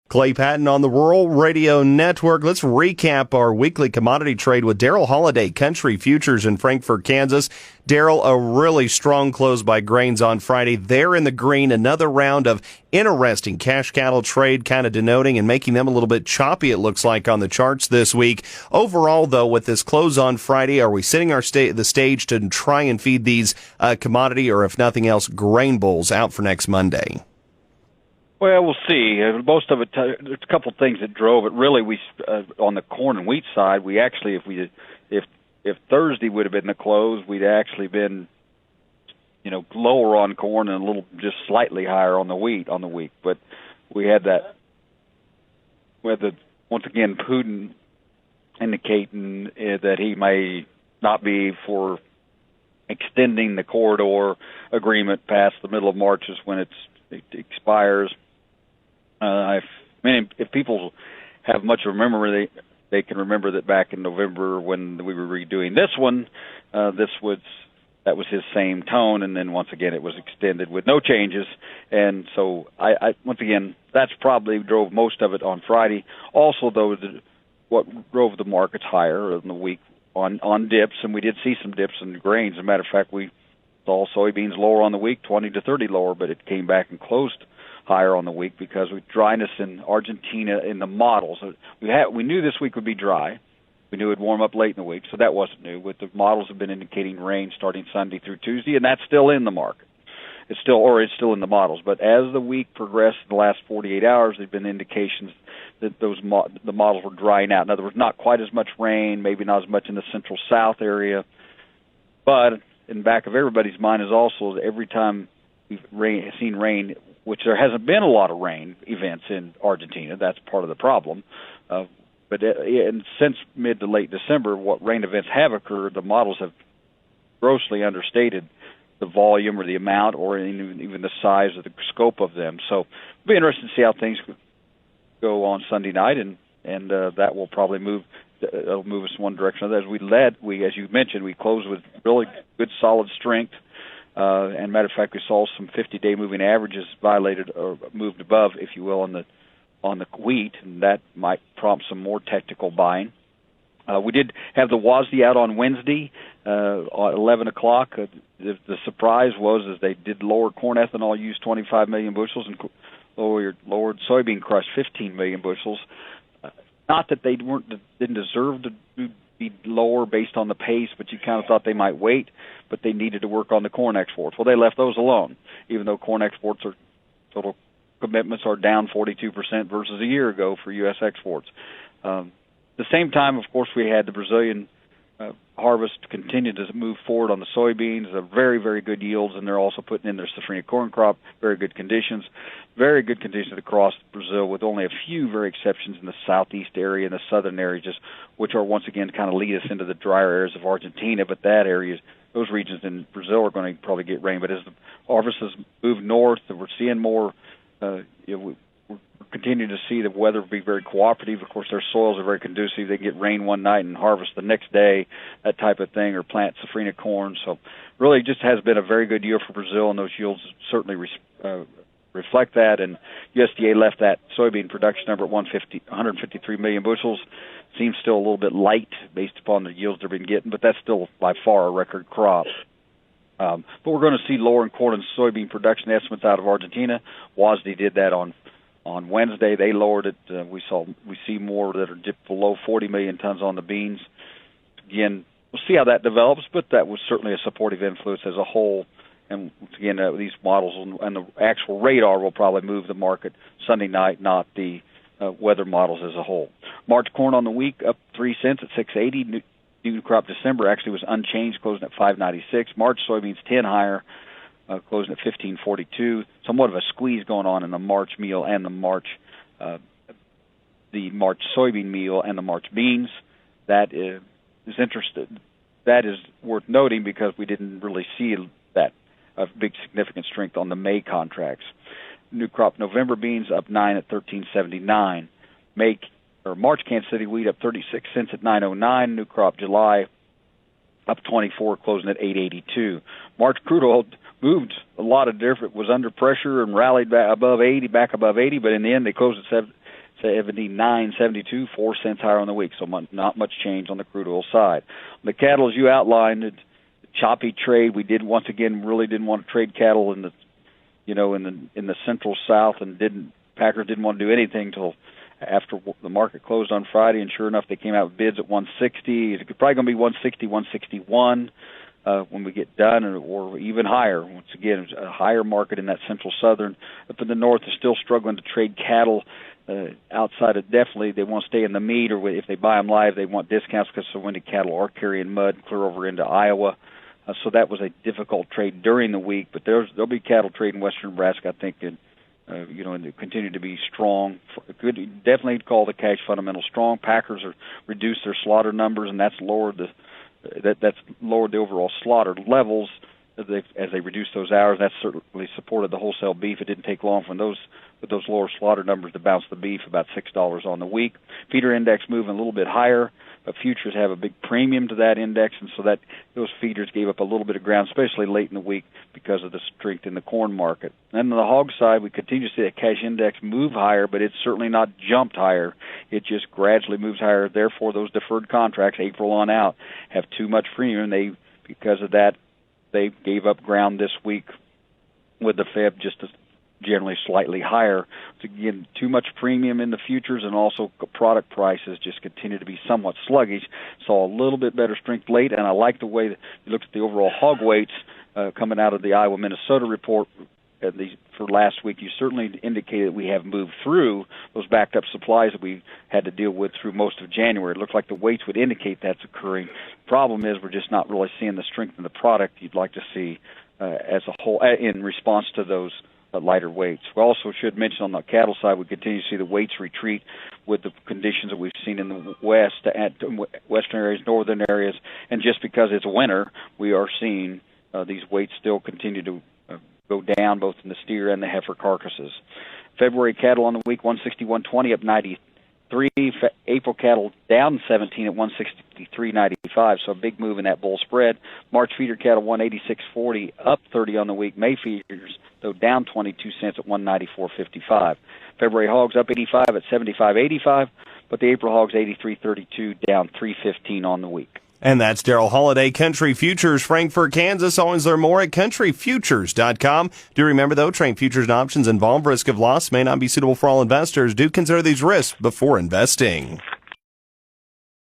Clay Patton on the Rural Radio Network. Let's recap our weekly commodity trade with Darrell, Holaday, Country Futures in Frankfort, Kansas. Darrell, a really strong close by grains on Friday. They're in the green. Another round of interesting cash cattle trade, kind of denoting and making them a little bit choppy, it looks like, on the charts this week. Overall, though, with this close on Friday, are we setting the stage to try and feed these commodity, or if nothing else, grain bulls out for next Monday? Well, we'll see. Most of it, there's a couple of things that drove it. Really, we on the corn and wheat side, we actually, if Thursday would have been the close, we'd actually been, lower on corn and a little just slightly higher on the wheat on the week. But we had that. Once again, Putin indicating that he may not be for extending the corridor agreement past the middle of March is when it expires. If people have much of a memory, they can remember that back in November when we were redoing this one, that was his same tone, and then once again it was extended with no changes. And so, I once again, that's probably drove most of it on Friday. Also, though, what drove the markets higher in the week on dips, and we did see some dips in the grains. As a matter of fact, we saw soybeans lower on the week, 20 to 30 lower, but it came back and closed higher on the week because with dryness in Argentina in the models. We knew this week would be dry. We knew it would warm up late in the week, so that wasn't new. But the models have been indicating rain starting Sunday through Tuesday, and that's still in the market. It's still in the models. But as the week progressed, in the last 48 hours, there have been indications that the models were drying out. In other words, not quite as much rain, maybe not as much in the central south area. But in the back of everybody's mind is also that every time we've seen rain, which there hasn't been a lot of rain events in Argentina. That's part of the problem. And since mid to late December, what rain events have occurred, the models have grossly understated the volume or the amount or even the size or the scope of them. So it'll be interesting to see how things go on Sunday night, and that will probably move us in one direction. As you mentioned, we closed with really good, solid strength. And matter of fact, we saw some 50-day moving averages violated or moved above, if you will, on the wheat, and that might prompt some more technical buying. We did have the WASDE out on Wednesday at 11 o'clock. The surprise was they did lower corn ethanol use 25 million bushels and lowered soybean crush 15 million bushels. Not that they didn't deserve to be lower based on the pace, but you kind of thought they might wait, but they needed to work on the corn exports. Well, they left those alone, even though corn exports total commitments are down 42% versus a year ago for U.S. exports. At the same time, of course, we had the Brazilian harvest continue to move forward on the soybeans. Very, very good yields, and they're also putting in their safrinha corn crop. Very good conditions across Brazil, with only a few very exceptions in the southeast area and the southern areas, which are once again kind of lead us into the drier areas of Argentina. But those regions in Brazil are going to probably get rain. But as the harvest has moved north, we're seeing more. We're continuing to see the weather be very cooperative. Of course, their soils are very conducive. They get rain one night and harvest the next day, that type of thing, or plant safrinha corn. So really just has been a very good year for Brazil, and those yields certainly reflect that. And USDA left that soybean production number at 153 million bushels. Seems still a little bit light based upon the yields they've been getting, but that's still by far a record crop. But we're going to see lower in corn and soybean production estimates out of Argentina. WASDE did that on Wednesday. They lowered it. We see more that are dipped below 40 million tons on the beans. Again, we'll see how that develops, but that was certainly a supportive influence as a whole. And again, these models and the actual radar will probably move the market Sunday night, not the weather models as a whole. March corn on the week up 3 cents at 6.80. New crop December actually was unchanged, closing at 5.96. March soybeans 10 higher, closing at 15.42. Somewhat of a squeeze going on in the March meal and the March soybean meal and the March beans. That is interesting. That is worth noting because we didn't really see that big significant strength on the May contracts. New crop November beans up 9 at 13.79. March Kansas City wheat up 36 cents at 9.09. New crop July up 24, closing at 8.82. March crude oil moved a lot of different, was under pressure and rallied back above 80, but in the end they closed 79, 72, 4 cents higher on the week. So not much change on the crude oil side. The cattle, as you outlined, it's choppy trade. We did once again really didn't want to trade cattle in the in the central south, and Packers didn't want to do anything till after the market closed on Friday, and sure enough, they came out with bids at 160. It's probably going to be 160, 161 when we get done, or even higher. Once again, it's a higher market in that central southern. Up in the north, is still struggling to trade cattle. Outside of definitely, they want to stay in the meat, or if they buy them live, they want discounts because so many cattle are carrying mud clear over into Iowa. So that was a difficult trade during the week, but there'll be cattle trade in western Nebraska, I think, and and continue to be strong. Definitely call the cash fundamentals strong. Packers are reduced their slaughter numbers, and that's lowered the overall slaughter levels as they reduce those hours. That's certainly supported the wholesale beef. It didn't take long for those lower slaughter numbers to bounce the beef about $6 on the week. Feeder index moving a little bit higher, but futures have a big premium to that index, and so that those feeders gave up a little bit of ground, especially late in the week because of the strength in the corn market. And on the hog side, we continue to see that cash index move higher, but it's certainly not jumped higher. It just gradually moves higher. Therefore, those deferred contracts, April on out, have too much premium. Because of that, they gave up ground this week with the Fed just generally slightly higher. Again, too much premium in the futures, and also product prices just continue to be somewhat sluggish. Saw a little bit better strength late, and I like the way that you look at the overall hog weights coming out of the Iowa-Minnesota report for last week. You certainly indicated we have moved through those backed up supplies that we had to deal with through most of January. It looked like the weights would indicate that's occurring. Problem is we're just not really seeing the strength in the product you'd like to see as a whole in response to those lighter weights. We also should mention on the cattle side, we continue to see the weights retreat with the conditions that we've seen in the west, at western areas, northern areas, and just because it's winter, we are seeing these weights still continue to go down, both in the steer and the heifer carcasses. February cattle on the week, 161.20 up 93. April cattle down 17 at 163.95, so a big move in that bull spread. March feeder cattle 186.40 up 30 on the week. May feeders, though, down 22 cents at 194.55. February hogs up 85 at 75.85, but the April hogs 83.32 down 3.15 on the week. And that's Darrell Holaday, Country Futures, Frankfort, Kansas. Always learn more at countryfutures.com. Do remember, though, trade futures and options involve risk of loss, may not be suitable for all investors. Do consider these risks before investing.